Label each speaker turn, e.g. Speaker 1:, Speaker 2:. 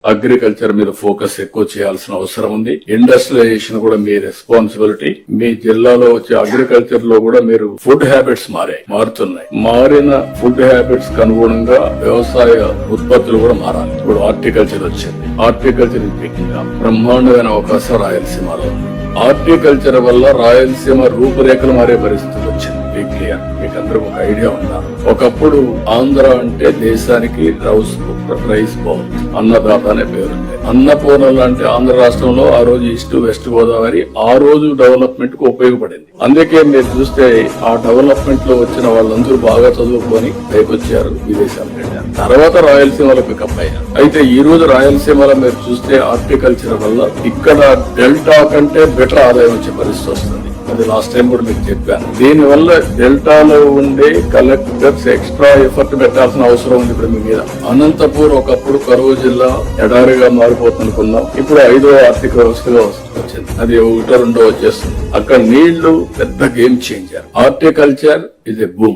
Speaker 1: Agriculture మీద focus ఎక్కువ చేయాల్సిన అవసరం ఉంది. ఇండస్ట్రియలైజేషన్ కూడా మీ రెస్పాన్సిబిలిటీ. మీ జిల్లాలో వచ్చే అగ్రికల్చర్ లో కూడా మీరు ఫుడ్ హ్యాబిట్స్ మారుతున్నాయి. మారిన ఫుడ్ హ్యాబిట్స్ కు అనుగుణంగా వ్యవసాయ ఉత్పత్తులు కూడా మారాలి. ఇప్పుడు హార్టికల్చర్ వచ్చింది. హార్టికల్చర్ బ్రహ్మాండమైన అవకాశం రాయలసీమలో ఉంది. హార్టికల్చర్ వల్ల రాయలసీమ రూపురేఖలు మారే పరిస్థితి వచ్చింది. క్లియర్, మీకు అందరూ ఒక ఐడియా ఉందా? ఒకప్పుడు ఆంధ్ర అంటే దేశానికి రైస్ బౌల్, అన్నదాత అనే పేరుంది. అన్నపూర్ణ అంటే ఆంధ్ర రాష్ట్రంలో ఆ రోజు ఈస్ట్ వెస్ట్ గోదావరి ఆ రోజు డెవలప్మెంట్ కు ఉపయోగపడింది. అందుకే మీరు చూస్తే ఆ డెవలప్మెంట్ లో వచ్చిన వాళ్ళందరూ బాగా చదువుకొని పైకొచ్చారు, విదేశాలకు వెళ్ళారు. తర్వాత రాయలసీమలో పికప్ అయ్యారు. అయితే ఈ రోజు రాయలసీమలో మీరు చూస్తే హార్టికల్చర్ వల్ల ఇక్కడ డెల్టా కంటే బెటర్ ఆదాయం వచ్చే పరిస్థితి వస్తుంది. అది లాస్ట్ టైం కూడా మీకు చెప్పాను. దీని వల్ల డెల్టాలో ఉండే కలెక్టర్స్ ఎక్స్ట్రా ఎఫర్ట్ పెట్టాల్సిన అవసరం ఉంది. ఇప్పుడు మీ మీద అనంతపూర్ ఒకప్పుడు కరువు జిల్లా ఎడారిగా మారిపోతుందనుకున్నాం. ఇప్పుడు 5వ ఆర్థిక వ్యవస్థగా వచ్చింది. అది 1, 2 వచ్చేస్తుంది. అక్కడ నీళ్లు పెద్ద game changer. Horticulture is a boom.